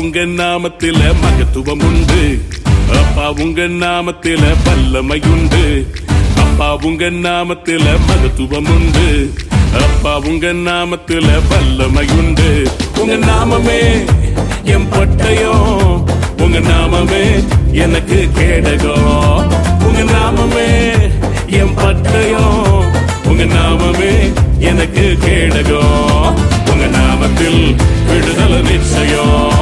உங்க நாமத்தில மகத்துவம் உண்டு. அப்பா உங்க நாமத்தில வல்லமையுண்டு. அப்பா உங்க நாமத்தில மகத்துவம் உண்டு. அப்பா உங்க நாமத்தில வல்லமையுண்டு. உங்க நாமமே என் பட்டயம், உங்க நாமமே எனக்கு கேடகம். உங்க நாமமே என் பட்டயம், உங்க நாமமே எனக்கு கேடகம். உங்க நாமத்தில் விடுதலை நிச்சயம்,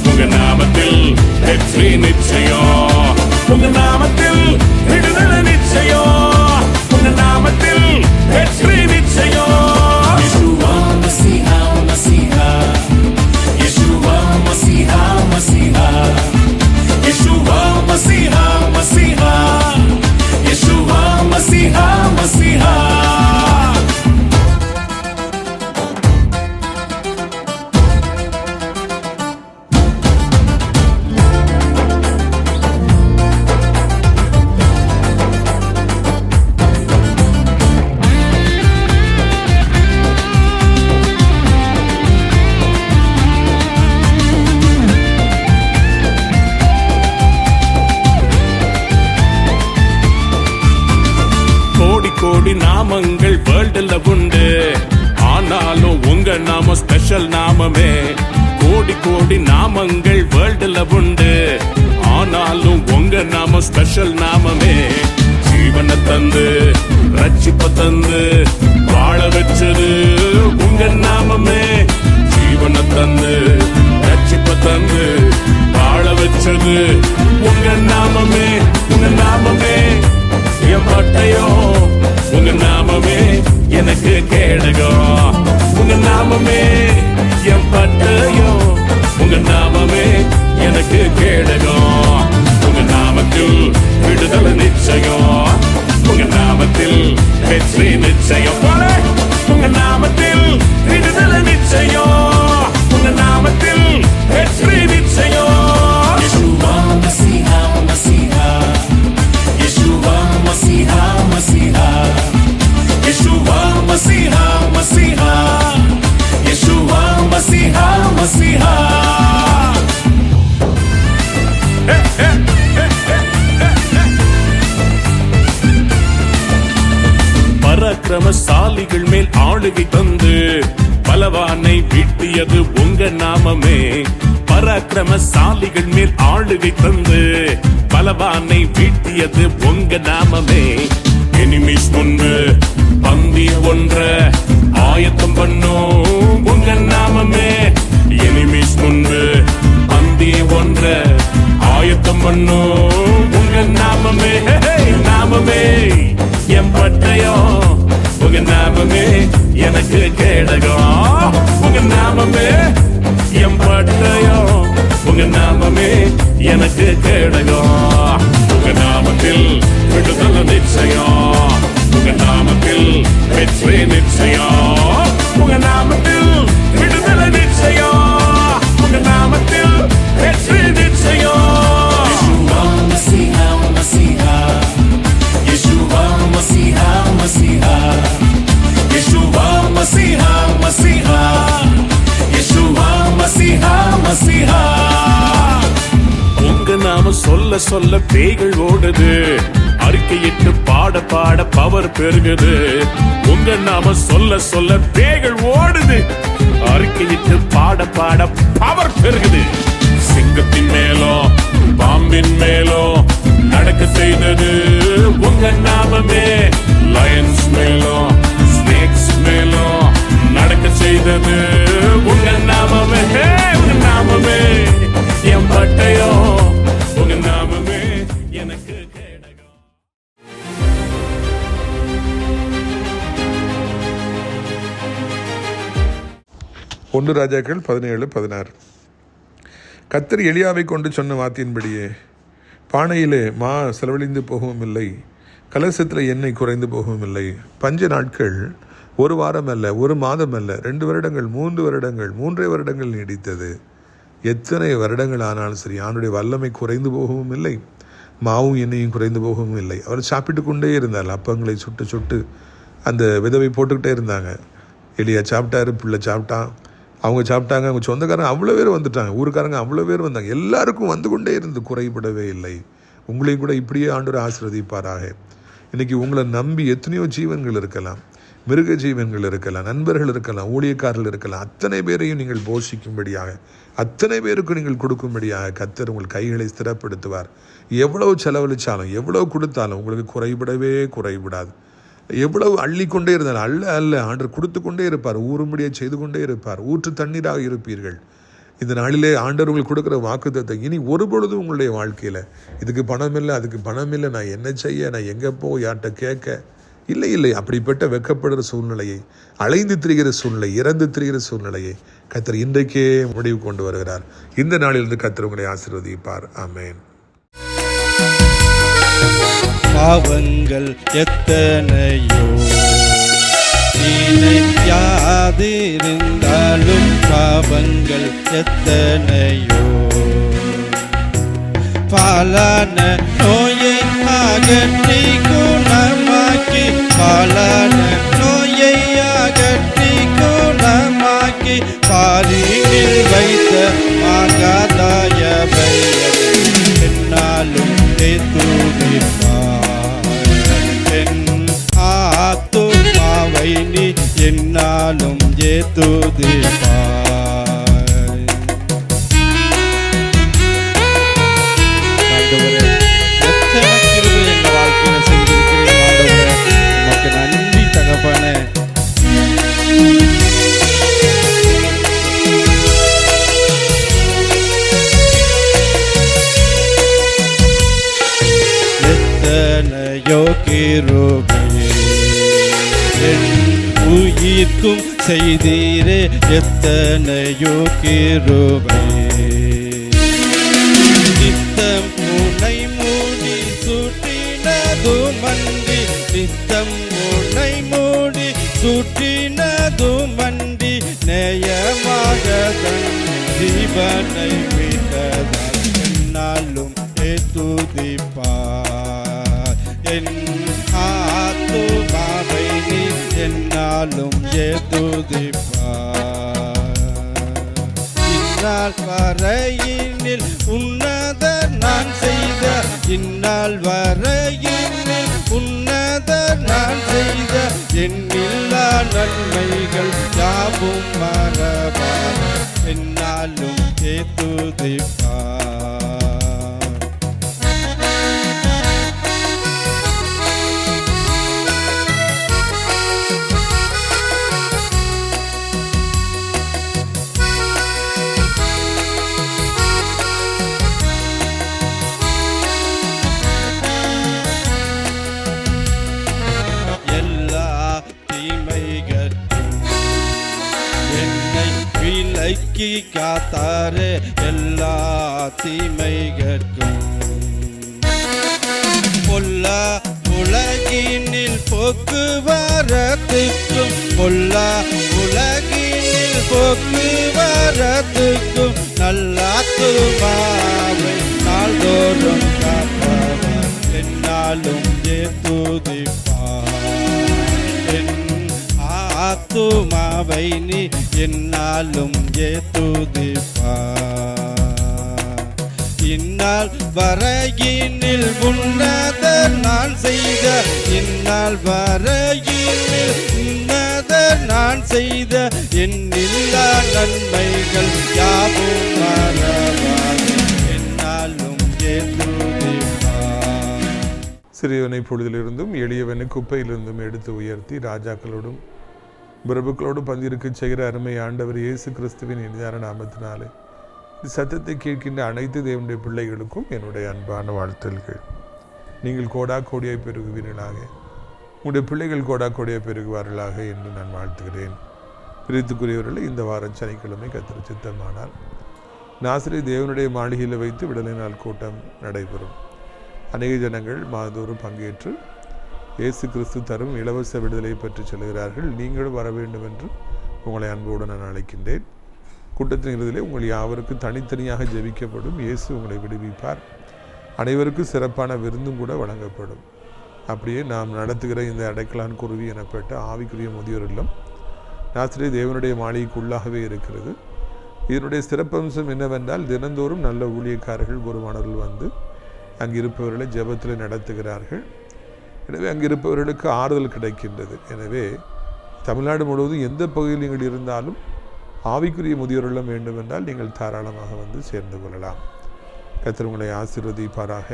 உங்க நாமத்தில் வெற்றி நிச்சயம். உங்க நாமத்தில் விடுதலை நிச்சயம், உங்க நாமத்தில் வெற்றி நிச்சயம். Yeshua Masiha Masiha, Yeshua Masiha Masiha, Yeshua Masiha Masiha, Yeshua Masiha Masiha. கோடி நாமங்கள் வேர்ல்டுல உண்டு, ஆனாலும் உங்க நாம ஸ்பெஷல் நாமமே. கோடி நாமங்கள் வேர்ல்டுல உண்டு, ஆனாலும் உங்க நாம ஸ்பெஷல் நாமமே. ஜீவனை தந்து ரட்சிப்ப தந்து வாழ வச்சது உங்க நாமமே. ஜீவனை தந்து ரட்சிப்ப தந்து வாழ வச்சது உங்க நாமமே. உங்க நாமமே என் பட்டயம், உங்க நாமமே எனக்கு கேடகம். உங்க நாமமே என் பட்டயம், உங்க நாமமே எனக்கு கேடகம். உங்க நாமத்தில் விடுதலை நிச்சயம், உங்க நாமத்தில் வெற்றி நிச்சயம். உங்க நாமத்தில் விடுதலை நிச்சயம், உங்க நாமத்தில் வெற்றி நிச்சயம். Yeshua Masiha Masiha, Yeshua Masiha Masiha, Yeshua Masiha Masiha, Yeshua Masiha Masiha. பராக்கிரமசாலிகள் மேல் ஆளுகை தந்து பலவானை வீட்டியது உங்க நாமமே. பராக்கிரமசாலிகள் மேல் ஆளுகை தந்து பலவானை வீட்டியது உங்க நாமமே. எனிமிஸ் முன்பு பந்திய ஒன்ற ஆயத்தம் பண்ணும் உங்க நாமமே. எனிமிஸ் முன்பு பந்திய ஒன்ற ஆயத்தம் பண்ணும் உங்க நாமமே. நாமமே என் பட்டயம், உங்க நாமமே எனக்கு கேடகம். உங்க நாமமே என் பட்டயம், உங்க நாமமே எனக்கு கேடகம். உங்க நாமத்தில் விடுதலை நிச்சயம், உங்க நாமத்தில் வெற்றி நிச்சயம். உங்க நாமத்தில் விடுதலை நிச்சயம், உங்க நாமத்தில் வெற்றி நிச்சயம். Yeshua Masiha Masiha, Yeshua Masiha Masiha, Yeshua Masiha Masiha, Yeshua Masiha Masiha. உங்க நாம சொல்ல சொல்ல பேய்கள் ஓடுது, அறிக்கையிட்டு பாட பாட பவர் பெருகுது. உங்க நாம சொல்ல சொல்ல பேய்கள் ஓடுது, அறிக்கையிட்டு பாட பாட பவர் பெருகுது. சிங்கத்தின் மேலோ பாம்பின் மேலோ நடக்க செய்தது உங்க நாமமே. லயன்ஸ் மேலோ ஸ்னேக்ஸ் மேலோ நடக்க செய்தது உங்க நாமமே. உங்க நாமமே என் பட்டயம், உங்க நாமமே எனக்கு கேடகம். 1 ராஜாக்கள் 17:16. கர்த்தர் எலியாவை கொண்டு சொன்ன வார்த்தையின்படியே பானையிலே மா செலவழிந்து போகவும் இல்லை, கலசத்தில் எண்ணெய் குறைந்து போகவும் இல்லை. பஞ்ச நாட்கள் 1 வாரம் அல்ல, 1 மாதம் அல்ல, 2 வருடங்கள், 3 வருடங்கள், 3.5 வருடங்கள் நீடித்தது. எத்தனை வருடங்கள் ஆனாலும் சரி அவனுடைய வல்லமை குறைந்து போகவும் இல்லை, மாவும் எண்ணெயும் குறைந்து போகவும் இல்லை. அவர் சாப்பிட்டு கொண்டே இருந்தார். அப்பங்களை சுட்டு சுட்டு அந்த விதவை போட்டுக்கிட்டே இருந்தாங்க. எலியா சாப்பிட்டாரு, பிள்ளை சாப்பிட்டான், அவங்க சாப்பிட்டாங்க, அவங்க சொந்தக்காரங்க அவ்வளோ பேர் வந்துட்டாங்க, ஊருக்காரங்க அவ்வளோ பேர் வந்தாங்க. எல்லாருக்கும் வந்து கொண்டே இருந்து குறைபடவே இல்லை. உங்களையும் கூட இப்படியே ஆண்டவர் ஆசீர்வதிப்பாராக. இன்றைக்கி உங்களை நம்பி எத்தனையோ ஜீவன்கள் இருக்கலாம், மிருக ஜீவன்கள் இருக்கலாம், நண்பர்கள் இருக்கலாம், ஊழியக்காரர்கள் இருக்கலாம். அத்தனை பேரையும் நீங்கள் போஷிக்கும்படியாக, அத்தனை பேருக்கு நீங்கள் கொடுக்கும்படியாக கர்த்தர் உங்கள் கைகளை ஸ்திரப்படுத்துவார். எவ்வளவு செலவழித்தாலும், எவ்வளவு கொடுத்தாலும் உங்களுக்கு குறைபடாது. எவ்வளவு அள்ளிக்கொண்டே இருந்தாலும் அல்ல ஆண்டவர் கொடுத்து கொண்டே இருப்பார், ஊறும்படியாக செய்து கொண்டே இருப்பார். ஊற்று தண்ணீராக இருப்பீர்கள். இந்த நாளிலே ஆண்டவர் உங்களுக்கு கொடுக்குற வாக்குத்தத்தை இனி ஒருபொழுதும் உங்களுடைய வாழ்க்கையில் இதுக்கு பணம் இல்லை, அதுக்கு பணம் இல்லை, நான் என்ன செய்ய, நான் எங்கே யார்கிட்ட கேட்க, இல்லை. அப்படிப்பட்ட வெட்கப்படுற சூழ்நிலையை, அலைந்து திரிகிற சூழ்நிலை, இறந்து திரிகிற சூழ்நிலையை கர்த்தர் இன்றைக்கே முடிவு கொண்டு வருகிறார். இந்த நாளிலிருந்து கர்த்தர் உங்களை ஆசீர்வதிப்பார். ஆமென். பாவங்கள் எத்தனையோ நினைக்காதிருந்தாலும், பாவங்கள் எத்தனையோ பாலான நோயை அகற்றி குணமாக்கி, பாலான நோயை அகற்றி குணமாக்கி, பாரினில் வைத்த மாகாதாய பையன் என்னாலும் ஆத்துமாவை நீ என்னாலும் ஏத்துதிப்பாய். ஆண்டவரே, எத்தனை கிருபை எங்க வாழ்க்கையில செஞ்சிருக்கிறேன் ஆண்டவரே, உமக்கு நன்றி தகப்பனே. எத்தனையோ கிருபை என் உயிர்க்கும் செய்தீரே, எத்தனையோ கிருபை. நித்தம் உன்னை மூடி சுற்றினதுமன்றி, நித்தம் உன்னை மூடி சுற்றினதுமன்றி, நேயமாக தன் ஜீவனை விட்டதால் என்னாலும் ஏத்துதிப்பார். என் ஆத்துமாவை நீ என்னாலும் ஏத்துதிப்பார். இந்நாள் வரையினில் உன்னத நான் செய்த, இந்நாள் வரையினில் உன்னத நான் செய்த எண்ணில்லா நன்மைகள் யாவும் மறவார், என்னாலும் ஏத்துதிப்பார். விலக்கி காத்தாரே எல்லா தீமைகட்கும், பொல்லா உலகினில் போக்குவரத்துக்கும், பொல்லா உலகினில் போக்குவரத்துக்கும், நல்லாத்துமாவை நாள்தோறும் காப்பவர் என்னாலும் ஏத்துதிப்பார். ஆத்துமாவை நீ என்னாலும் ஏத்துதிப்பார். இந்நாள் வரையினில் உன்னத நான் செய்த, இந்நாள் வரையினில் உன்னத நான் செய்த எண்ணில்லா நன்மைகள் யாவும் மறவாது, என்னாலும் ஏத்துதிப்பார். சிறியவனை பொழுதிலிருந்தும் எளியவனை குப்பையிலிருந்தும் எடுத்து உயர்த்தி ராஜாக்களோடும் பிரபுக்களோடும் பந்திருக்கு செய்கிற அருமை ஆண்டவர் இயேசு கிறிஸ்துவின் இனிதான நாமத்தினாலே சத்தத்தை கேட்கின்ற அனைத்து தேவனுடைய பிள்ளைகளுக்கும் என்னுடைய அன்பான வாழ்த்துக்கள். நீங்கள் கோடா கோடியாய் பெருகுவீர்களாக, உங்களுடைய பிள்ளைகள் கோடா கோடியாய் பெருகுவார்களாக என்று நான் வாழ்த்துகிறேன். பிரித்துக்குரியவர்களை இந்த வாரம் சனிக்கிழமை கர்த்தர் சித்தமானால் நாசரே தேவனுடைய மாளிகையில் வைத்து விடுதலை நாள் கூட்டம் நடைபெறும். அநேக ஜனங்கள் மாதோறும் பங்கேற்று இயேசு கிறிஸ்து தரும் இலவச விடுதலையை பற்றி சொல்கிறார்கள். நீங்களும் வர வேண்டும் என்று உங்களை அன்போடு நான் அழைக்கின்றேன். கூட்டத்தின் இறுதியிலே உங்கள் யாவருக்கும் தனித்தனியாக ஜெபிக்கப்படும். இயேசு உங்களை விடுவிப்பார். அனைவருக்கும் சிறப்பான விருந்தும் கூட வழங்கப்படும். அப்படியே நாம் நடத்துகிற இந்த அடைக்கலான் குருவி எனப்பட்ட ஆவிக்குரிய முதியோர் இல்லம் நாசரேத் தேவனுடைய மாளிகைக்குள்ளாகவே இருக்கிறது. இதனுடைய சிறப்பம்சம் என்னவென்றால் தினந்தோறும் நல்ல ஊழியக்காரர்கள் குருவானவர்கள் வந்து அங்கிருப்பவர்களை ஜெபத்தில் நடத்துகிறார்கள். எனவே அங்கிருப்பவர்களுக்கு ஆறுதல் கிடைக்கின்றது. எனவே தமிழ்நாடு முழுவதும் எந்த பகுதியில் நீங்கள் இருந்தாலும் ஆவிக்குரிய முதியோரெல்லாம் வேண்டுமென்றால் நீங்கள் தாராளமாக வந்து சேர்ந்து கொள்ளலாம். கர்த்தர் உங்களை ஆசீர்வதிப்பாராக.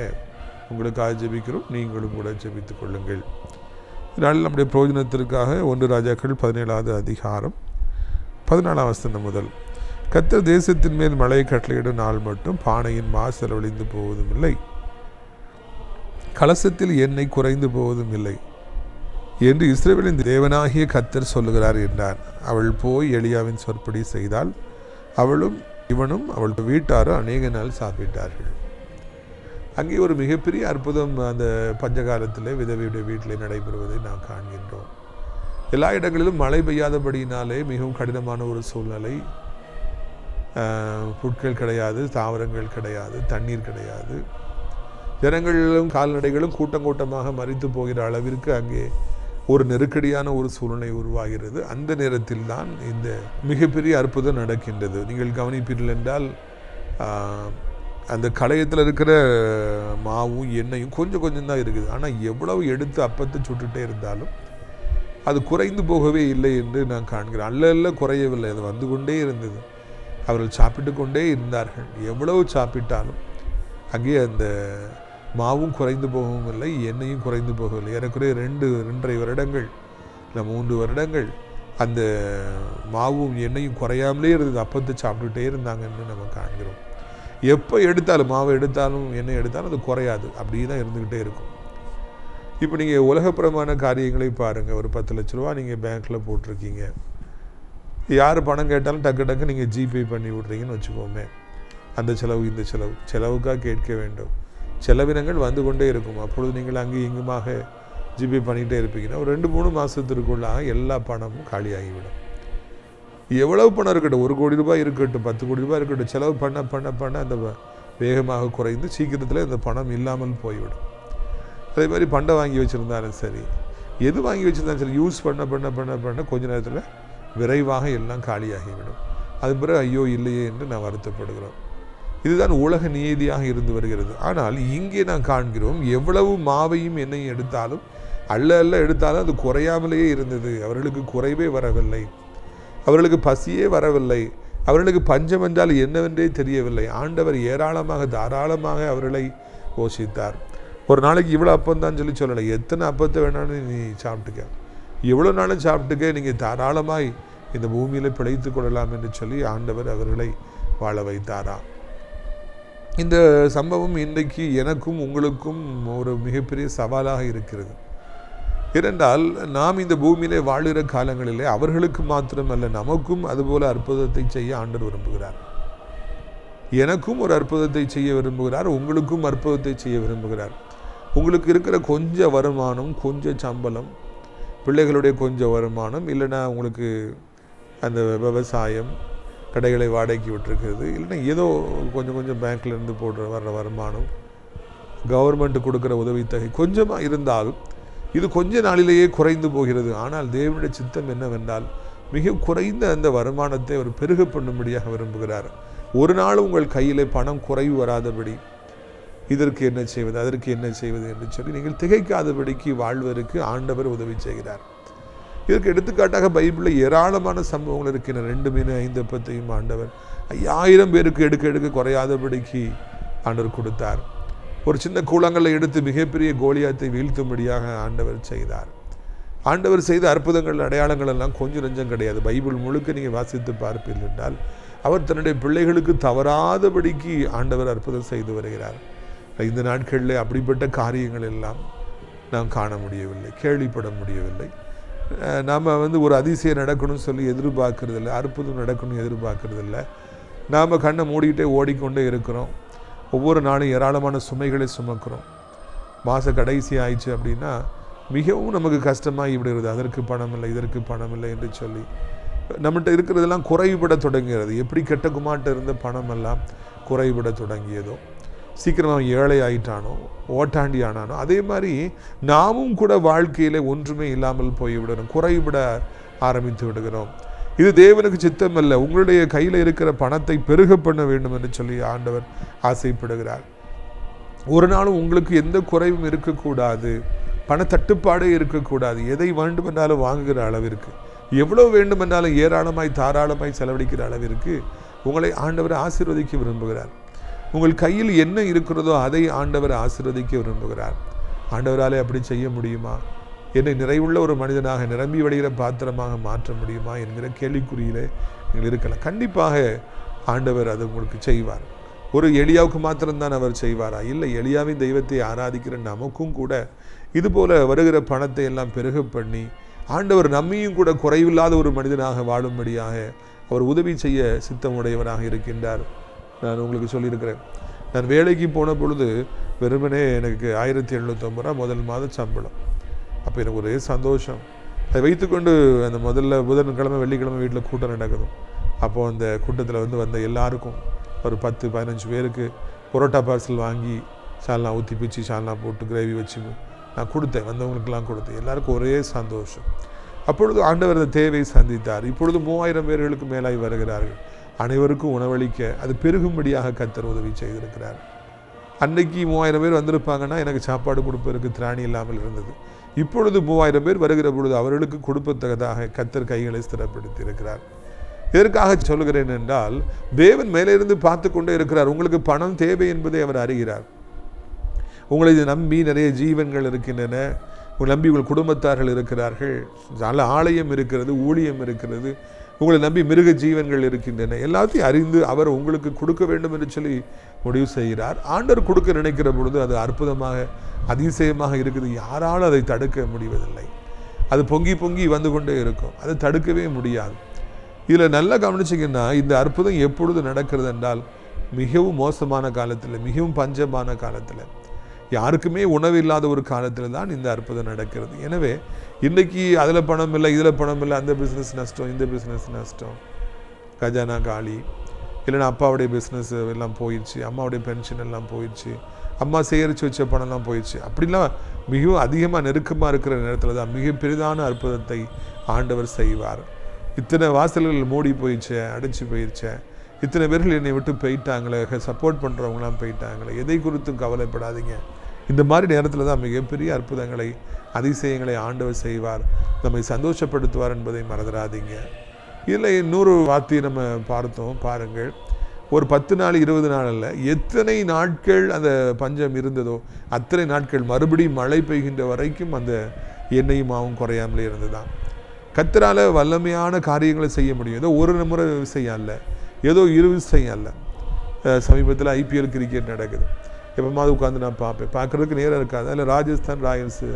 உங்களுக்காக ஜெபிக்கிறோம், நீங்களும் கூட ஜெபித்துக் கொள்ளுங்கள். இதனால் நம்முடைய பிரயோஜனத்திற்காக 1 ராஜாக்கள் 17வது அதிகாரம் 14ஆம் வசனம் முதல். கர்த்தர் தேசத்தின் மேல் மழையை கட்டளையிடும் நாள் மட்டும் பானையின் மா செலவழிந்து போவதும் இல்லை, கலசத்தில் எண்ணெய் குறைந்து போவதும் இல்லை என்று இஸ்ரவேலின் தேவனாகிய கர்த்தர் சொல்லுகிறார் என்றான். அவள் போய் எலியாவின் சொற்படி செய்தால் அவளும் இவனும் அவள் வீட்டாரும் அநேக நாள் சாப்பிட்டார்கள். அங்கே ஒரு மிகப்பெரிய அற்புதம் அந்த பஞ்சகாலத்தில் விதவையுடைய வீட்டில் நடைபெறுவதை நாம் காண்கின்றோம். எல்லா இடங்களிலும் மழை பெய்யாதபடியினாலே மிகவும் கடினமான ஒரு சூழ்நிலை. புட்கள் கிடையாது, தாவரங்கள் கிடையாது, தண்ணீர் கிடையாது. ஜனங்களும் கால்நடைகளும் கூட்டம் கூட்டமாக மரித்து போகிற அளவிற்கு அங்கே ஒரு நெருக்கடியான ஒரு சூழ்நிலை உருவாகிறது. அந்த நேரத்தில் தான் இந்த மிகப்பெரிய அற்புதம் நடக்கின்றது. நீங்கள் கவனிப்பீர்கள் என்றால் அந்த களையத்தில் இருக்கிற மாவும் எண்ணெயும் கொஞ்சம் கொஞ்சம் தான் இருக்குது. ஆனால் எவ்வளவு எடுத்து அப்பத்தை சுட்டுட்டே இருந்தாலும் அது குறைந்து போகவே இல்லை என்று நான் காண்கிறேன். அல்ல குறையவில்லை, அது வந்து கொண்டே இருந்தது. அவர்கள் சாப்பிட்டு கொண்டே இருந்தார்கள். எவ்வளவு சாப்பிட்டாலும் அங்கே அந்த மாவும் குறைந்து போகவும் இல்லை, எண்ணெயும் குறைந்து போகவில்லை. ஏறக்குறைய 2.5 வருடங்கள் இல்லை 3 வருடங்கள் அந்த மாவும் எண்ணெயும் குறையாமலே இருந்தது. அப்பத்தை சாப்பிட்டுட்டே இருந்தாங்கன்னு நம்ம காண்கிறோம். எப்போ எடுத்தாலும் மாவை எடுத்தாலும் எண்ணெய் எடுத்தாலும் அது குறையாது, அப்படியே தான் இருந்துக்கிட்டே இருக்கும். இப்போ நீங்கள் உலகப்புறமான காரியங்களை பாருங்கள். ஒரு 10 லட்ச ரூபா நீங்கள் பேங்க்கில் போட்டிருக்கீங்க. யார் பணம் கேட்டாலும் டக்கு நீங்கள் ஜிபே பண்ணி விட்றீங்கன்னு வச்சுக்கோமே. அந்த செலவு இந்த செலவுக்காக கேட்க வேண்டும். செலவினங்கள் வந்து கொண்டே இருக்கும். அப்பொழுது நீங்கள் அங்கே இங்குமாக ஜிபே பண்ணிகிட்டே இருப்பீங்கன்னா ஒரு 2-3 மாதத்திற்குள்ளாக எல்லா பணமும் காலியாகிவிடும். எவ்வளவு பணம் இருக்கட்டும், 1 கோடி ரூபாய் இருக்கட்டும், 10 கோடி ரூபாய் இருக்கட்டும், செலவு பண்ண அந்த வேகமாக குறைந்து சீக்கிரத்தில் அந்த பணம் இல்லாமல் போய்விடும். அதே மாதிரி பண்டை வாங்கி வச்சுருந்தாலும் சரி, எது வாங்கி வச்சுருந்தாலும் சரி, யூஸ் பண்ண கொஞ்ச நேரத்தில் விரைவாக எல்லாம் காலியாகிவிடும். அது பிறகு ஐயோ இல்லையே என்று நான் வருத்தப்படுகிறோம். இதுதான் உலக நீதியாக இருந்து வருகிறது. ஆனால் இங்கே நான் காண்கிறோம், எவ்வளவு மாவையும் எண்ணெயும் எடுத்தாலும் அல்ல எடுத்தாலும் அது குறையாமலேயே இருந்தது. அவர்களுக்கு குறைவே வரவில்லை, அவர்களுக்கு பசியே வரவில்லை, அவர்களுக்கு பஞ்சம் என்றால் என்னவென்றே தெரியவில்லை. ஆண்டவர் ஏராளமாக தாராளமாக அவர்களை போஷித்தார். ஒரு நாளைக்கு இவ்வளோ அப்பந்தான் சொல்லலை, எத்தனை அப்பத்தை வேணாலும் நீ சாப்பிட்டுக்க, எவ்வளோ நாளும் சாப்பிட்டுக்க, நீங்கள் தாராளமாய் இந்த பூமியில் பிழைத்து கொள்ளலாம் என்று சொல்லி ஆண்டவர் அவர்களை வாழ வைத்தாராம். இந்த சம்பவம் இன்றைக்கு எனக்கும் உங்களுக்கும் ஒரு மிகப்பெரிய சவாலாக இருக்கிறது. ஏனென்றால் நாம் இந்த பூமியிலே வாழுகிற காலங்களிலே அவர்களுக்கு மாத்திரமல்ல, நமக்கும் அதுபோல அற்புதத்தை செய்ய ஆண்டவர் விரும்புகிறார். எனக்கும் ஒரு அற்புதத்தை செய்ய விரும்புகிறார், உங்களுக்கும் அற்புதத்தை செய்ய விரும்புகிறார். உங்களுக்கு இருக்கிற கொஞ்சம் வருமானம், கொஞ்சம் சம்பளம், பிள்ளைகளுடைய கொஞ்சம் வருமானம், இல்லைன்னா உங்களுக்கு அந்த விவசாயம், கடைகளை வாடகைக்கு விட்டுருக்கிறது, இல்லைன்னா ஏதோ கொஞ்சம் பேங்க்லேருந்து வர்ற வருமானம், கவர்மெண்ட்டு கொடுக்குற உதவித்தொகை கொஞ்சமாக இருந்தாலும் இது கொஞ்ச நாளிலேயே குறைந்து போகிறது. ஆனால் தேவனுடைய சித்தம் என்னவென்றால் மிக குறைந்த அந்த வருமானத்தை அவர் பெருக பண்ணும்படியாக விரும்புகிறார். ஒரு நாள் உங்கள் கையில் பணம் குறைவு வராதபடி இதற்கு என்ன செய்வது, அதற்கு என்ன செய்வது என்று சொல்லி நீங்கள் திகைக்காதபடிக்கு வாழ்வதற்கு ஆண்டவர் உதவி செய்கிறார். இதற்கு எடுத்துக்காட்டாக பைபிளில் ஏராளமான சம்பவங்கள் இருக்கின்றன. 2 மீன் 5 அப்பத்தையும் ஆண்டவர் 5000 பேருக்கு எடுக்க குறையாதபடிக்கு ஆண்டவர் கொடுத்தார். ஒரு சின்ன கூழங்களை எடுத்து மிகப்பெரிய கோலியாத்தை வீழ்த்தும்படியாக ஆண்டவர் செய்தார். ஆண்டவர் செய்த அற்புதங்கள், அடையாளங்கள் எல்லாம் கொஞ்சம் நெஞ்சம் கிடையாது. பைபிள் முழுக்க நீங்கள் வாசித்து பார்ப்பீர்கள் என்றால் அவர் தன்னுடைய பிள்ளைகளுக்கு தவறாதபடிக்கு ஆண்டவர் அற்புதம் செய்து வருகிறார். இந்த நாட்களில் அப்படிப்பட்ட காரியங்கள் எல்லாம் நாம் காண முடியவில்லை, கேள்விப்பட முடியவில்லை. நாம் ஒரு அதிசயம் நடக்கணும்னு சொல்லி எதிர்பார்க்கறதில்லை, அற்புதம் நடக்கணும்னு எதிர்பார்க்கறதில்லை. நாம் கண்ணை மூடிக்கிட்டே ஓடிக்கொண்டே இருக்கிறோம். ஒவ்வொரு நாளும் ஏராளமான சுமைகளை சுமக்கிறோம். மாத கடைசி ஆயிடுச்சு அப்படின்னா மிகவும் நமக்கு கஷ்டமாகி விடுகிறது. அதற்கு பணம் இல்லை, இதற்கு பணம் இல்லை என்று சொல்லி நம்மகிட்ட இருக்கிறதெல்லாம் குறைபட தொடங்குகிறது. எப்படி கெட்ட குமார்ட்ட இருந்த பணமெல்லாம் குறைபட தொடங்கியதோ, சீக்கிரமாக ஏழை ஆயிட்டானோ, ஓட்டாண்டி ஆனானோ, அதே மாதிரி நாமும் கூட வாழ்க்கையில் ஒன்றுமே இல்லாமல் போய்விடணும், குறைபட ஆரம்பித்து விடுகிறோம். இது தேவனுக்கு சித்தம் அல்ல. உங்களுடைய கையில் இருக்கிற பணத்தை பெருக பண்ண வேண்டும் என்று சொல்லி ஆண்டவர் ஆசைப்படுகிறார். ஒரு நாளும் உங்களுக்கு எந்த குறைவும் இருக்கக்கூடாது, பண தட்டுப்பாடே இருக்கக்கூடாது. எதை வேண்டுமென்றாலும் வாங்குகிற அளவிற்கு, எவ்வளவு வேண்டுமென்றாலும் ஏராளமாய் தாராளமாய் செலவழிக்கிற அளவிற்கு உங்களை ஆண்டவர் ஆசீர்வதிக்க விரும்புகிறார். உங்கள் கையில் என்ன இருக்கிறதோ அதை ஆண்டவர் ஆசீர்வதிக்க விரும்புகிறார். ஆண்டவராலே அப்படி செய்ய முடியுமா? என்னை நிறைவுள்ள ஒரு மனிதனாக, நிரம்பி வடிகிற பாத்திரமாக மாற்ற முடியுமா என்கிற கேள்விக்குறியிலே நீங்கள் இருக்கலாம். கண்டிப்பாக ஆண்டவர் அது உங்களுக்கு செய்வார். ஒரு எலியாவுக்கு மாத்திரம்தான் அவர் செய்வாரா? இல்லை, எலியாவின் தெய்வத்தை ஆராதிக்கிற நமக்கும் கூட இதுபோல வருகிற பணத்தை எல்லாம் பெருக பண்ணி ஆண்டவர் நம்மையும் கூட குறைவில்லாத ஒரு மனிதனாக வாழும்படியாக அவர் உதவி செய்ய சித்தமுடையவராக இருக்கின்றார். நான் உங்களுக்கு சொல்லியிருக்கிறேன், நான் வேலைக்கு போன பொழுது வெறுமனே எனக்கு 1750 ரூபா முதல் மாதம் சம்பளம். அப்போ எனக்கு ஒரே சந்தோஷம். அதை வைத்துக்கொண்டு அந்த முதல்ல புதன்கிழமை வெள்ளிக்கிழமை வீட்டில் கூட்டம் நடக்குது. அப்போது அந்த கூட்டத்தில் வந்த எல்லாருக்கும் ஒரு 10-15 பேருக்கு பரோட்டா பார்சல் வாங்கி சால்னா ஊற்றி பிச்சு சால்னா போட்டு கிரேவி வச்சு நான் கொடுத்தேன். வந்தவங்களுக்கெல்லாம் கொடுத்தேன். எல்லாருக்கும் ஒரே சந்தோஷம். அப்பொழுது ஆண்டவர் அந்த தேவையை சந்தித்தார். இப்பொழுது 3000 பேர்களுக்கு மேலாய் வருகிறார்கள். அனைவருக்கும் உணவளிக்க அது பெருகும்படியாக கர்த்தர் உதவி செய்திருக்கிறார். அன்னைக்கு 3000 பேர் வந்திருப்பாங்கன்னா எனக்கு சாப்பாடு கொடுப்பதற்கு திராணி இல்லாமல் இருந்தது. இப்பொழுது 3000 பேர் வருகிற பொழுது அவர்களுக்கு கொடுப்பத்தக்கதாக கர்த்தர் கைகளை ஸ்திரப்படுத்தி இருக்கிறார். எதற்காக சொல்கிறேன் என்றால், தேவன் மேலே இருந்து பார்த்து கொண்டே இருக்கிறார். உங்களுக்கு பணம் தேவை என்பதை அவர் அறிகிறார். உங்களை நம்பி நிறைய ஜீவன்கள் இருக்கின்றன, உங்களை நம்பி உங்கள் குடும்பத்தார்கள் இருக்கிறார்கள், நல்ல ஆலயம் இருக்கிறது, ஊழியம் இருக்கிறது, உங்களை நம்பி மிருக ஜீவன்கள் இருக்கின்றன. எல்லாத்தையும் அறிந்து அவர் உங்களுக்கு கொடுக்க வேண்டும் என்று சொல்லி முடிவு செய்கிறார். ஆண்டவர் கொடுக்க நினைக்கிற பொழுது அது அற்புதமாக அதிசயமாக இருக்குது. யாராலும் அதை தடுக்க முடிவதில்லை. அது பொங்கி பொங்கி வந்து கொண்டே இருக்கும். அதை தடுக்கவே முடியாது. இதில் நல்லா கவனிச்சிங்கன்னா, இந்த அற்புதம் எப்பொழுது நடக்கிறது என்றால், மிகவும் மோசமான காலத்தில், மிகவும் பஞ்சமான காலத்தில், யாருக்குமே உணவு இல்லாத ஒரு காலத்தில் தான் இந்த அற்புதம் நடக்கிறது. எனவே இன்றைக்கி அதில் பணம் இல்லை, இதில் பணம் இல்லை, அந்த பிஸ்னஸ் நஷ்டம், இந்த பிஸ்னஸ் நஷ்டம், கஜானா காலி, இல்லைன்னா அப்பாவுடைய பிஸ்னஸ் எல்லாம் போயிடுச்சு, அம்மாவுடைய பென்ஷன் எல்லாம் போயிடுச்சு, அம்மா சேகரித்து வச்ச பணம்லாம் போயிடுச்சு. அப்படிலாம் மிகவும் அதிகமாக நெருக்கமாக இருக்கிற நேரத்தில் தான் மிக பெரிதான அற்புதத்தை ஆண்டவர் செய்வார். இத்தனை வாசல்கள் மூடி போயிடுச்சு, அடைச்சி போயிடுச்சு, இத்தனை பேர்கள் என்னை விட்டு போயிட்டாங்களே, சப்போர்ட் பண்ணுறவங்களாம் போயிட்டாங்களே, எதை குறித்தும் கவலைப்படாதீங்க. இந்த மாதிரி நேரத்தில் தான் மிகப்பெரிய அற்புதங்களை, அதிசயங்களை ஆண்டவர் செய்வார், நம்மை சந்தோஷப்படுத்துவார் என்பதை மறந்துடாதீங்க. இதில் இன்னொரு வார்த்தையை நம்ம பார்த்தோம் பாருங்கள். ஒரு 10 நாள் 20 நாள் அல்ல, எத்தனை நாட்கள் அந்த பஞ்சம் இருந்ததோ அத்தனை நாட்கள் மறுபடியும் மழை பெய்கின்ற வரைக்கும் அந்த எண்ணெயும் மாவும் குறையாமலே இருந்துதான். கர்த்தரால் வல்லமையான காரியங்களை செய்ய முடியும். ஏதோ ஒரு முறை விஷயம் அல்ல, ஏதோ இரு விஷயம் அல்ல. சமீபத்தில் IPL கிரிக்கெட் நடக்குது. எப்போமாவது உட்காந்து நான் பார்க்குறதுக்கு நேரம் இருக்காது. அதில் ராஜஸ்தான் ராயல்ஸு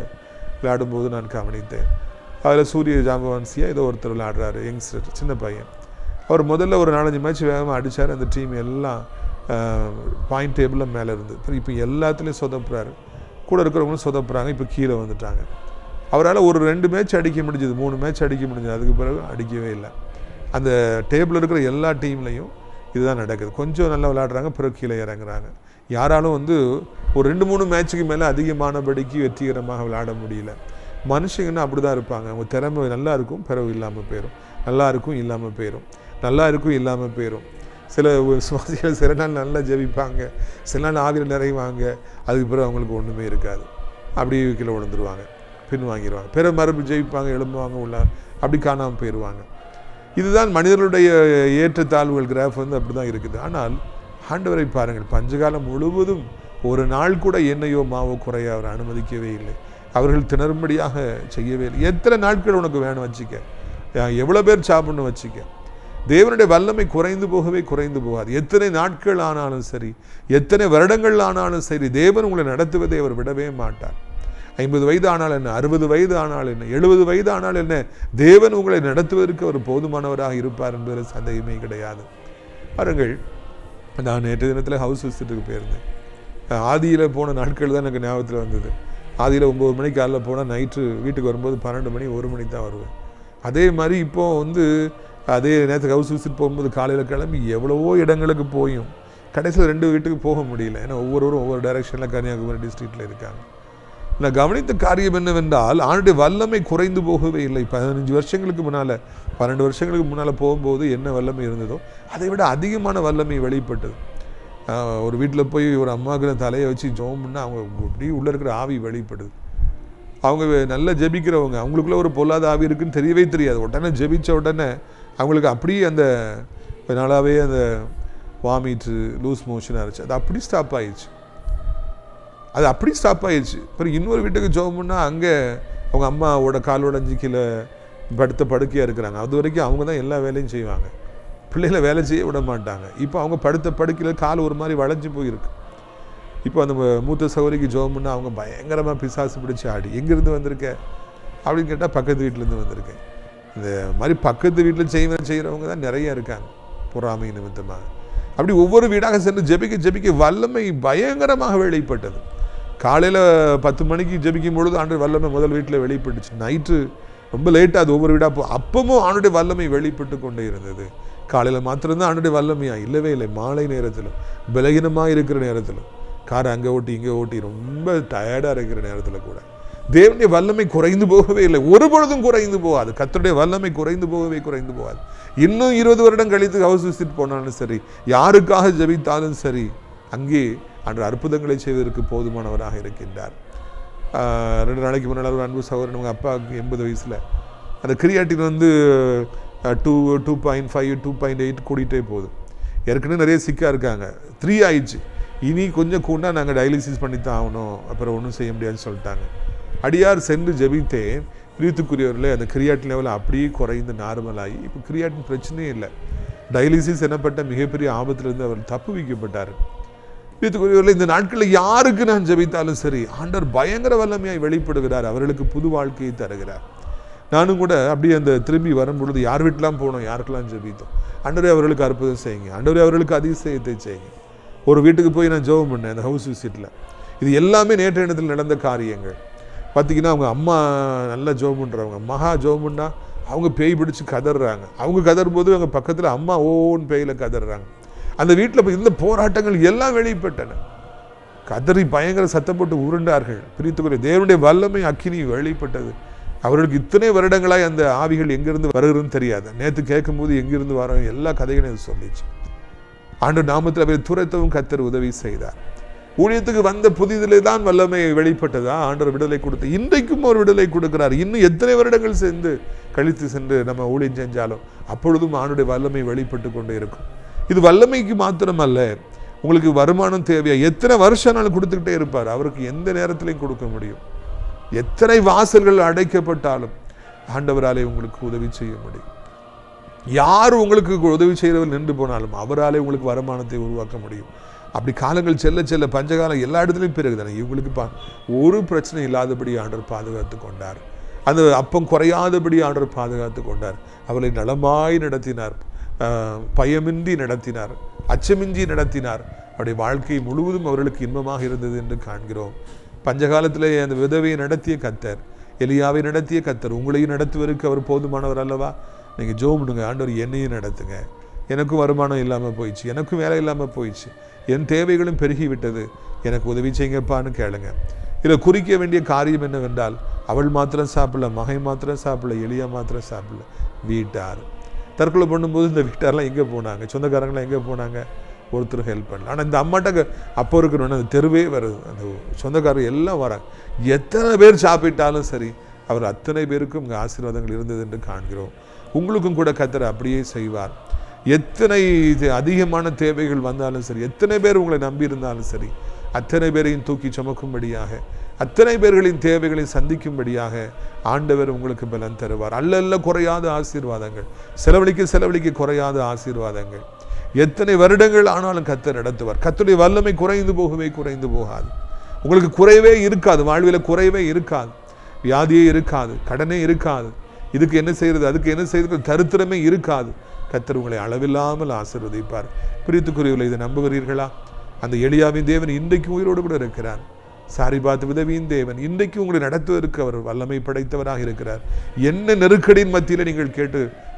விளையாடும்போது நான் கவனித்தேன். அதில் சூரிய ஜாம்பவான்சியா ஏதோ ஒருத்தர் விளையாடுறாரு, யங்ஸ்டர், சின்ன பையன். அவர் முதல்ல ஒரு 4-5 மேட்ச் வேகமாக அடித்தார். அந்த டீம் எல்லாம் பாயிண்ட் டேபிளில் மேலே இருந்தது. இப்போ எல்லாத்துலேயும் சொதப்புறாரு, கூட இருக்கிறவங்களும் சொதப்புறாங்க. இப்போ கீழே வந்துட்டாங்க. அவரால் ஒரு 2 மேட்ச் அடிக்க முடிஞ்சது, 3 மேட்ச் அடிக்க முடிஞ்சது. அதுக்கு பிறகு அடிக்கவே இல்லை. அந்த டேபிளில் இருக்கிற எல்லா டீம்லையும் இதுதான் நடக்குது. கொஞ்சம் நல்லா விளையாடுறாங்க, பிறகு கீழே இறங்குறாங்க. யாராலும் ஒரு 2-3 மேட்சுக்கு மேலே அதிகமானபடிக்கு வெற்றிகரமாக விளையாட முடியல. மனுஷங்கன்னா அப்படி தான் இருப்பாங்க. அவங்க திறமை நல்லா இருக்கும், பிறகு இல்லாமல் போயிடும், நல்லா இருக்கும் இல்லாமல் போயிடும், நல்லா இருக்கும் இல்லாமல் போயிடும். சில சுவாசிகள் சில நாள் நல்லா ஜெபிப்பாங்க, சில நாள் ஆவியில் நிறைவாங்க, அதுக்கு பிறகு அவங்களுக்கு ஒன்றுமே இருக்காது. அப்படியே கீழே விழுந்துருவாங்க, பின் வாங்கிடுவாங்க, பிற மறுபடியும் ஜெயிப்பாங்க, எழும்புவாங்க, உள்ள அப்படி காணாமல் போயிடுவாங்க. இதுதான் மனிதர்களுடைய ஏற்றத்தாழ்வுகள் கிராஃப் அப்படி தான் இருக்குது. ஆனால் ஆண்டவரை பாருங்கள், பஞ்சகாலம் முழுவதும் ஒரு நாள் கூட எண்ணெயோ மாவோ குறைய அவர் அனுமதிக்கவே இல்லை. அவர்கள் திணறும்படியாக செய்யவே இல்லை. எத்தனை நாட்கள் உனக்கு வேணும் வச்சுக்க, எவ்வளோ பேர் சாப்பிடணும் வச்சுக்க. தேவனுடைய வல்லமை குறைந்து போகாது. எத்தனை நாட்கள் ஆனாலும் சரி, எத்தனை வருடங்கள் ஆனாலும் சரி, தேவன் உங்களை நடத்துவதை அவர் விடவே மாட்டார். 50 வயது ஆனால் என்ன, 60 வயது ஆனால் என்ன, 70 வயது ஆனால் என்ன, தேவன் உங்களை நடத்துவதற்கு அவர் போதுமானவராக இருப்பார் என்பதில் சந்தேகமே கிடையாது. பாருங்கள், நான் நேற்று தினத்தில் ஹவுஸ் விசிட்டுக்கு போயிருந்தேன். ஆதியில் போன நாட்கள் தான் எனக்கு ஞாபகத்தில் வந்தது. ஆதியில் 9 மணிக்கு காலையில் போனால் நைட்டு வீட்டுக்கு வரும்போது 12 மணி 1 மணிக்கு தான் வருவேன். அதே மாதிரி இப்போது அதே நேரத்துக்கு ஹவுஸ் விசிட் போகும்போது காலையில் கிளம்பி எவ்வளவோ இடங்களுக்கு போயும் கடைசியில் 2 வீட்டுக்கு போக முடியல. ஏன்னா ஒவ்வொருவரும் ஒவ்வொரு டைரெக்ஷனில் கன்னியாகுமரி டிஸ்ட்ரிக்டில் இருக்காங்க. நான் கவனித்த காரியம் என்னவென்றால் ஆண்டுடைய வல்லமை குறைந்து போகவே இல்லை. 15 வருஷங்களுக்கு முன்னால் 12 வருஷங்களுக்கு முன்னால் போகும்போது என்ன வல்லமை இருந்ததோ அதை விட அதிகமான வல்லமை வெளிப்பட்டது. ஒரு வீட்டில் போய் ஒரு அம்மாவுக்கு தலையை வச்சு ஜெபம் பண்ணால் அவங்க இப்படி உள்ளே இருக்கிற ஆவி வெளிப்படுது. அவங்க நல்லா ஜெபிக்கிறவங்க, அவங்களுக்குள்ள ஒரு பொல்லாத ஆவி இருக்குன்னு தெரியவே தெரியாது. உடனே ஜெபித்த உடனே அவங்களுக்கு அப்படியே அந்த நாளாகவே அந்த வாமிட்டு லூஸ் மோஷனாக இருந்துச்சு. அது அப்படி ஸ்டாப் ஆயிடுச்சு. அப்புறம் இன்னொரு வீட்டுக்கு ஜெபம் பண்ணால் அங்கே அவங்க அம்மாவோட கால் உடைஞ்சு கீழே படுக்கையாக இருக்கிறாங்க. அது வரைக்கும் அவங்க தான் எல்லா வேலையும் செய்வாங்க, பிள்ளைகளை வேலை செய்ய விட மாட்டாங்க. இப்போ அவங்க படுக்கையில் கால் ஒரு மாதிரி வளைஞ்சு போயிருக்கு. இப்போ அந்த மூத்த சகோதரிக்கு ஜெபம் பண்ணால் அவங்க பயங்கரமாக பிசாசு பிடிச்சி ஆடி, எங்கேருந்து வந்திருக்க அப்படின்னு கேட்டால் பக்கத்து வீட்டிலேருந்து வந்திருக்கேன். இந்த மாதிரி பக்கத்து வீட்டில் செய்கிறவங்க தான் நிறைய இருக்காங்க பொறாமை நிமித்தமாக. அப்படி ஒவ்வொரு வீடாக சென்று ஜெபிக்க வல்லமை பயங்கரமாக வெளிப்பட்டது. காலையில் 10 மணிக்கு ஜெபிக்கும் பொழுது ஆண்டு வல்லமை முதல் வீட்டில் வெளிப்பட்டுச்சு. நைட்டு ரொம்ப லேட்டாக அது ஒவ்வொரு வீடாக அப்பவும் ஆண்டுடைய வல்லமை வெளிப்பட்டு கொண்டே இருந்தது. காலையில் மாத்திரம்தான் ஆண்டுடைய வல்லமையா இல்லவே இல்லை. மாலை நேரத்திலும் பலகீனமாக இருக்கிற நேரத்திலும் காரை அங்கே ஓட்டி இங்கே ஓட்டி ரொம்ப டயர்டாக இருக்கிற நேரத்தில் கூட தேவனுடைய வல்லமை குறைந்து போகவே இல்லை. ஒரு பொழுதும் குறைந்து போகாது. கர்த்தருடைய வல்லமை குறைந்து போகாது. இன்னும் 20 வருடம் கழித்து ஹவுஸ் விசிட் போனாலும் சரி, யாருக்காக ஜெபித்தாலும் சரி, அங்கே அன்று அற்புதங்களை செய்வதற்கு போதுமானவராக இருக்கின்றார். 2 நாளைக்கு முன்னால் ஒரு அன்பு சகோதரன், அவங்க அப்பாவுக்கு 80 வயசில் அந்த கிரியாட்டின் 2.5 2.8 கூட்டிகிட்டே போகுது. ஏற்கனவே நிறைய சிக்காக இருக்காங்க. 3 ஆயிடுச்சு. இனி கொஞ்சம் கூண்டா நாங்கள் டயாலிசிஸ் பண்ணித்தான் ஆகணும், அப்புறம் ஒன்றும் செய்ய முடியாதுன்னு சொல்லிட்டாங்க. அடியார் சென்று ஜெபித்தேன். பிரியத்துக்குரியவர்களே, அந்த கிரியாட்டின் லெவல் அப்படியே குறைந்து நார்மலாகி இப்போ கிரியாட்டின் பிரச்சனையே இல்லை. டயாலிசிஸ் எனப்பட்ட மிகப்பெரிய ஆபத்திலிருந்து அவர் தப்பு வைக்கப்பட்டார். பிரியத்துக்குரியவர்களே, இந்த நாட்களில் யாருக்கு நான் ஜெபித்தாலும் சரி, ஆண்டவர் பயங்கர வல்லமையாய் வெளிப்படுகிறார். அவர்களுக்கு புது வாழ்க்கையை தருகிறார். நானும் கூட அப்படியே அந்த திரும்பி வரும்பொழுது யார் வீட்டெலாம் போனோம், யாருக்கெல்லாம் ஜெபித்தோம். ஆண்டவரே அவர்களுக்கு அற்புதம் செய்யுங்க, ஆண்டவரே அவர்களுக்கு அதிசயத்தை செய்யுங்க. ஒரு வீட்டுக்கு போய் நான் ஜெபம் பண்ணேன் அந்த ஹவுஸ் விசிட்டில். இது எல்லாமே நேற்று இடத்தில் நடந்த காரியங்கள். பார்த்திங்கன்னா அவங்க அம்மா நல்லா ஜெபம் பண்ணுறவங்க, மகா ஜெபம் பண்ணால் அவங்க பேய் பிடிச்சி கதறாங்க. அவங்க கதறும்போது அவங்க பக்கத்தில் அம்மா ஓன்னு பேயில் கதறாங்க. அந்த வீட்டில் இருந்த போராட்டங்கள் எல்லாம் வெளிப்பட்டன. கதறி பயங்கர சத்தம் போட்டு உருண்டார்கள். பிரித்துக்குரிய தேவனுடைய வல்லமை அக்கினி வெளிப்பட்டது. அவர்களுக்கு இத்தனை வருடங்களாய் அந்த ஆவிகள் எங்கிருந்து வருகிறதுன்னு தெரியாது. நேற்று கேட்கும்போது எங்கிருந்து வர எல்லா கதைகளையும் சொல்லிச்சு. ஆண்டவர் நாமத்தில் அவரை துரைத்தவும் கர்த்தர் உதவி செய்தார். ஊழியத்துக்கு வந்த புதிதிலே தான் வல்லமை வெளிப்பட்டதா ஆண்டவர் விடுதலை கொடுத்து இன்றைக்கும் ஒரு விடுதலை கொடுக்கிறார். இன்னும் எத்தனை வருடங்கள் கழித்து சென்று நம்ம ஊழியம் செஞ்சாலும் அப்பொழுதும் ஆண்டவருடைய வல்லமை வெளிப்பட்டு கொண்டே இருக்கும். இது வல்லமைக்கு மாத்திரமல்ல, உங்களுக்கு வருமானம் தேவையா எத்தனை வருஷம்னாலும் கொடுத்துக்கிட்டே இருப்பார். அவருக்கு எந்த நேரத்திலையும் கொடுக்க முடியும். எத்தனை வாசல்கள் அடைக்கப்பட்டாலும் ஆண்டவராலே உங்களுக்கு உதவி செய்ய முடியும். யார் உங்களுக்கு உதவி செய்கிறவர் நின்று போனாலும் அவராலே உங்களுக்கு வருமானத்தை உருவாக்க முடியும். அப்படி காலங்கள் செல்ல செல்ல பஞ்சகாலம் எல்லா இடத்துலையும் பிறகுதானே இவங்களுக்கு ஒரு பிரச்சனை இல்லாதபடி ஆண்டவர் பாதுகாத்து கொண்டார். அந்த அப்பம் குறையாதபடி ஆண்டவர் பாதுகாத்து கொண்டார். அவளை நலமாய் நடத்தினார், பயமின்றி நடத்தினார், அச்சமின்றி நடத்தினார். அவருடைய வாழ்க்கை முழுவதும் அவர்களுக்கு இன்பமாக இருந்தது என்று காண்கிறோம். பஞ்சகாலத்திலே அந்த விதவையை நடத்திய கர்த்தர், எலியாவை நடத்திய கர்த்தர் உங்களையும் நடத்துவதற்கு அவர் போதுமானவர் அல்லவா? நீங்கள் ஜெபம் பண்ணுங்க, ஆண்டவர் என்னையும் நடத்துங்க. எனக்கும் வருமானம் இல்லாமல் போயிடுச்சு, எனக்கும் வேலை இல்லாமல் போயிடுச்சு, என் தேவைகளும் பெருகிவிட்டது, எனக்கு உதவி செய்யுங்கப்பான்னு கேளுங்க. இதில் குறிக்க வேண்டிய காரியம் என்னவென்றால், அவள் மாத்திரம் சாப்பிடல, மகை மாத்திரம் சாப்பிடல, எலியா மாத்திரம் சாப்பிடல, வீட்டார். தற்கொலை பண்ணும்போது இந்த வீட்டாரெலாம் எங்கே போனாங்க? சொந்தக்காரங்களாம் எங்கே போனாங்க? ஒருத்தர் ஹெல்ப் பண்ணல. ஆனால் இந்த அம்மாட்ட அப்போ இருக்கிறோன்னு அந்த தெருவே வருது, அந்த சொந்தக்காரர் எல்லாம் வராங்க. எத்தனை பேர் சாப்பிட்டாலும் சரி, அவர் அத்தனை பேருக்கும் இங்கே ஆசீர்வாதங்கள் இருந்தது என்று காண்கிறோம். உங்களுக்கும் கூட கர்த்தர் அப்படியே செய்வார். எத்தனை அதிகமான தேவைகள் வந்தாலும் சரி, எத்தனை பேர் உங்களை நம்பி இருந்தாலும் சரி, அத்தனை பேரையும் தூக்கி சுமக்கும்படியாக, அத்தனை பேர்களின் தேவைகளை சந்திக்கும்படியாக ஆண்டவர் உங்களுக்கு பலன் தருவார். அல்ல குறையாத ஆசீர்வாதங்கள், செலவழிக்க குறையாத ஆசீர்வாதங்கள். எத்தனை வருடங்கள் ஆனாலும் கர்த்தர் நடத்துவார். கர்த்தருடைய வல்லமை குறைந்து போகாது. உங்களுக்கு குறைவே இருக்காது, வாழ்வில் குறைவே இருக்காது, வியாதியே இருக்காது, கடனே இருக்காது, இதுக்கு என்ன செய்கிறது அதுக்கு என்ன செய்கிறது தரித்திரமே இருக்காது. கர்த்தர் உங்களை அளவில்லாமல் ஆசீர்வதிப்பார். பிரியத்துக்குரியவர்களே, இதை நம்புகிறீர்களா? அந்த எலியாவின் தேவன் இன்றைக்கு உயிரோடு கூட இருக்கிறார். சாரிபாத் விதவியின் தேவன் இன்றைக்கு உங்களை நடத்துவதற்கு அவர் வல்லமை படைத்தவராக இருக்கிறார். என்ன நெருக்கடியின் மத்தியில் நீங்கள்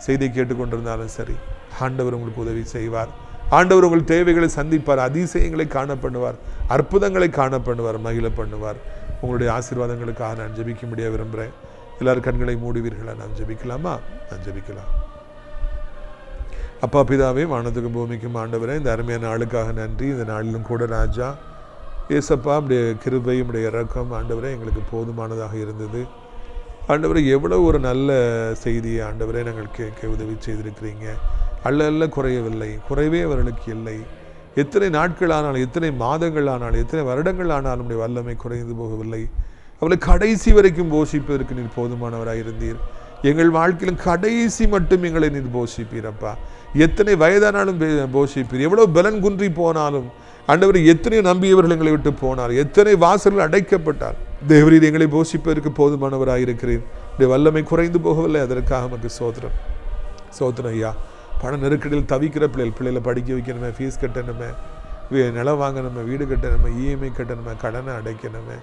செய்தி கேட்டுக்கொண்டிருந்தாலும் சரி, ஆண்டவர் உங்களுக்கு உதவி செய்வார். ஆண்டவர் உங்கள் தேவைகளை சந்திப்பார், அதிசயங்களை காண பண்ணுவார், அற்புதங்களை காண பண்ணுவார், மகிழ பண்ணுவார். உங்களுடைய ஆசீர்வாதங்களுக்காக நான் ஜெபிக்கும்படியாக விரும்புகிறேன். எல்லாரும் கண்களை மூடுவீர்களா? நான் ஜெபிக்கலாமா? நான் ஜெபிக்கலாம். அப்பா பிதாவே, வானத்துக்கும் பூமிக்கும் ஆண்டவரே, இந்த அருமையான நாளுக்காக நன்றி. இந்த நாளிலும் கூட ராஜா ஏசப்பா, உடைய கிருபை, உடைய இரக்கம் ஆண்டவரே எங்களுக்கு போதுமானதாக இருந்தது. ஆண்டவரே, எவ்வளோ ஒரு நல்ல செய்தியை ஆண்டவரே நாங்கள் கேட்க உதவி செய்திருக்கிறீங்க. அல்ல குறையவில்லை, குறைவே அவர்களுக்கு இல்லை. எத்தனை நாட்கள் ஆனாலும், எத்தனை மாதங்கள் ஆனாலும், எத்தனை வருடங்கள் ஆனாலும் உடைய வல்லமை குறைந்து போகவில்லை. அவளை கடைசி வரைக்கும் போஷிப்பதற்கு நீர் போதுமானவராக இருந்தீர். எங்கள் வாழ்க்கையிலும் கடைசி மட்டும் எங்களை நீர் போஷிப்பீரப்பா. எத்தனை வயதானாலும் போஷிப்பீர். எவ்வளோ பலன் குன்றி போனாலும் ஆண்டவர், எத்தனையோ நம்பியவர்கள் எங்களை விட்டு போனார், எத்தனை வாசல்கள் அடைக்கப்பட்டார், தேவரீர் எங்களை போஷிப்பதற்கு போதுமானவராக இருக்கிறீர். இந்த வல்லமை குறைந்து போகவில்லை. அதற்காக நமக்கு சோத்திரம். சோத்திரம் ஐயா. பண நெருக்கடியில் தவிக்கிற பிள்ளைகளை படிக்க வைக்கணுமே, ஃபீஸ் கட்டணுமே, நிலம் வாங்கணுமே, வீடு கட்டணுமே, இஎம்ஐ கட்டணுமே, கடனை அடைக்கணுமே,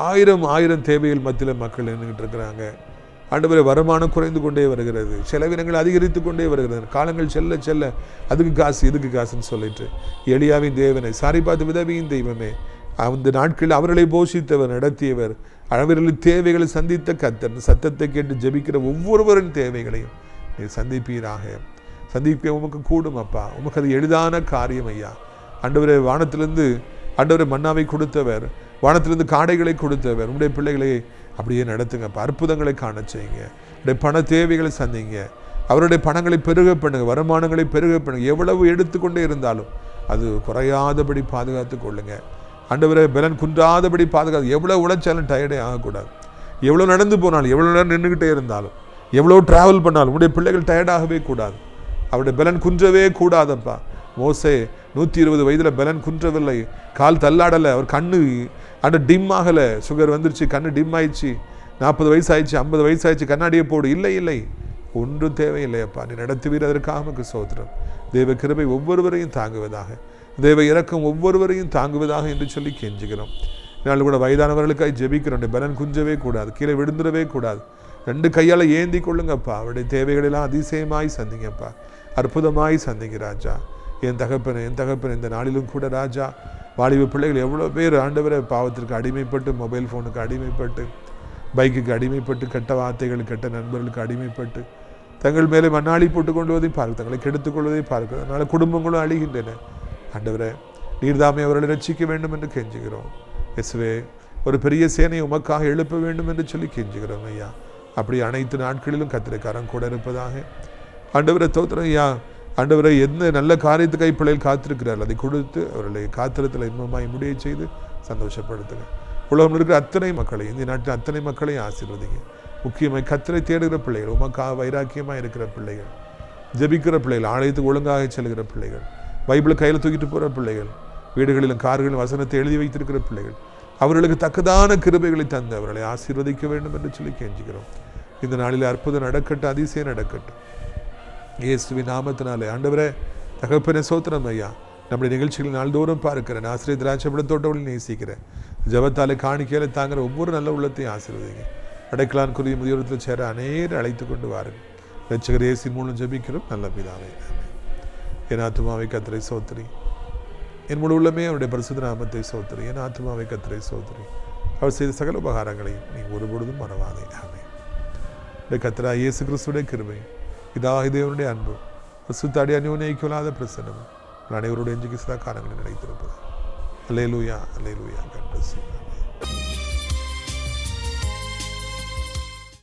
ஆயிரம் தேவைகள் மத்தியில் மக்கள் நின்றுக்கிட்டு இருக்கிறாங்க. ஆண்டவரே, வருமானம் குறைந்து கொண்டே வருகிறது, செலவினங்கள் அதிகரித்து கொண்டே வருகிறது. காலங்கள் செல்ல செல்ல அதுக்கு காசு இதுக்கு காசுன்னு சொல்லிட்டு எலியாவின் தேவனை, சாரிபாத் விதவியின் தெய்வமே, அந்த நாட்களில் அவர்களை போஷித்தவர், நடத்தியவர், அவர்களின் தேவைகளை சந்தித்த கர்த்தர், சத்தத்தை கேட்டு ஜெபிக்கிற ஒவ்வொருவரின் தேவைகளையும் நீ சந்திப்பீராக. சந்திக்க உமக்கு கூடும் அப்பா. உமக்கு அது எளிதான காரியம் ஐயா. ஆண்டவரே, வானத்திலிருந்து ஆண்டவரே மன்னாவை கொடுத்தவர், வானத்திலிருந்து காடைகளை கொடுத்தவர், உங்களுடைய பிள்ளைகளை அப்படியே நடத்துங்கப்பா. அற்புதங்களை காண செய்யுங்க. உடைய பண தேவைகளை சந்திங்க. அவருடைய பணங்களை பெருக பண்ணுங்க, வருமானங்களை பெருக பண்ணுங்க. எவ்வளவு எடுத்துக்கொண்டே இருந்தாலும் அது குறையாதபடி பாதுகாத்து கொள்ளுங்க ஆண்டவரே. பலன் குன்றாதபடி பாதுகாத்து. எவ்வளோ உழைச்சாலும் டயர்டே ஆகக்கூடாது. எவ்வளோ நடந்து போனாலும், எவ்வளோ நேரம் நின்றுக்கிட்டே இருந்தாலும், எவ்வளோ ட்ராவல் பண்ணாலும் உடைய பிள்ளைகள் டயர்டாகவே கூடாது. அவருடைய பலன் குன்றவே கூடாதப்பா. மோசே 120 வயதில் பலன் குன்றவில்லை, கால் தள்ளாடலை, அவர் கண்ணு டிம் ஆகலை, சுகர் வந்துருச்சு, கண்ணு டிம் ஆயிடுச்சு, 40 வயசு ஆயிடுச்சு, 50 வயசு ஆயிடுச்சு, கண்ணாடியை போடு. இல்லை, ஒன்றும் தேவையில்லையப்பா. நீ நடத்துவீர். அதற்காக நமக்கு சோத்திரம். தேவ கிருபை ஒவ்வொருவரையும் தாங்குவதாக, தேவ இரக்கம் ஒவ்வொருவரையும் தாங்குவதாக என்று சொல்லி கெஞ்சுகிறோம். இதனால் கூட வயதானவர்களுக்காக ஜெபிக்கிறோம். பலன் குஞ்சவே கூடாது, கீழே விழுந்துடவே கூடாது. 2 கையால் ஏந்தி கொள்ளுங்கப்பா. அவருடைய தேவைகளெல்லாம் அதிசயமாய் சந்திங்கப்பா. அற்புதமாய் சந்திங்க ராஜா. என் தகப்பனை இந்த நாளிலும் கூட ராஜா, வாலிப பிள்ளைகள் எவ்வளோ பேர் ஆண்டவரை பாவத்திற்கு அடிமைப்பட்டு, மொபைல் ஃபோனுக்கு அடிமைப்பட்டு, பைக்குக்கு அடிமைப்பட்டு, கெட்ட வார்த்தைகள், கெட்ட நண்பர்களுக்கு அடிமைப்பட்டு தங்கள் மேலே மண்ணாளி போட்டுக் கொள்வதையும் பார்க்க, தங்களை கெடுத்துக் கொள்வதையும் பார்க்க, அதனால் குடும்பங்களும் அழிகின்றன. ஆண்டவரே, நீர்தாமே அவர்களை ரட்சிக்க வேண்டும் என்று கெஞ்சுகிறோம். இயேசுவே, ஒரு பெரிய சேனையை உமக்காக எழுப்ப வேண்டும் என்று சொல்லி கெஞ்சுகிறோம் ஐயா. அப்படி அனைத்து நாட்களிலும் கர்த்தருடைய கரம் கூட இருப்பதாக. ஆண்டவரை தோத்திரம் ஐயா. ஆண்டவரை, எந்த நல்ல காரியத்துக்காக பிள்ளைகள் காத்திருக்கிறார்கள் அதை கொடுத்து அவர்களை காத்திரத்தில் இன்பமாய் முடிய செய்து சந்தோஷப்படுத்துங்க. உலகம் இருக்கிற அத்தனை மக்களையும், இந்த நாட்டில் அத்தனை மக்களையும் ஆசீர்வதிங்க. முக்கியமாக கர்த்தரை தேடுகிற பிள்ளைகள், உமக்காக வைராக்கியமாக இருக்கிற பிள்ளைகள், ஜெபிக்கிற பிள்ளைகள், ஆலயத்துக்கு ஒழுங்காக செல்கிற பிள்ளைகள், பைபிளை கையில் தூக்கிட்டு போகிற பிள்ளைகள், வீடுகளிலும் கார்களிலும் வசனத்தை எழுதி வைத்திருக்கிற பிள்ளைகள், அவர்களுக்கு தக்கதான கிருபைகளை தந்து அவர்களை ஆசீர்வதிக்க வேண்டும் என்று சொல்லி கெஞ்சுகிறோம். இந்த நாளில் அற்புதம் நடக்கட்டும், அதிசயம் நடக்கட்டும். இயேசுவின் நாமத்தினாலே. ஆண்டவரே, தகப்பனே சோத்திரம் ஐயா. நம்முடைய நிகழ்ச்சிகள் நாள்தோறும் பார்க்கிறேன். ஆசிரியர் திராட்சைப்படத்தோட்டவர்கள் நேசிக்கிறேன். ஜபத்தாலே காணிக்கையில தாங்கிற ஒவ்வொரு நல்ல உள்ளத்தையும் ஆசீர்வதிங்க. அடைக்கலான் குருவி முதியோரத்தில் சேர அநேகரை அழைத்து கொண்டு வாருங்கள். இரட்சகர் இயேசுவின் மூலம் ஜெபிக்கிறோம் நல்ல பிதாவே. என் ஆத்துமாவை கர்த்தரை சோத்திரி, என் முழு உள்ளமே அவருடைய பரிசுத்த நாமத்தை சோத்திரி. என் ஆத்துமாவை கர்த்தரை சோத்திரி, அவர் செய்த சகல உபகாரங்களையும் நீ ஒருபொழுதும் மறவாதே. ஆமென். கர்த்தராகிய இயேசு கிறிஸ்துவின் கிருபை, பிதாவாகிய தேவனுடைய அன்பு, பரிசுத்த அந்யோன்யைக்குள்ளாத பிரசன்னமும் அனைவருடைய சதா காலங்களில் நிலைத்திருப்பது. அல்லேலூயா, அல்லேலூயா. God bless you.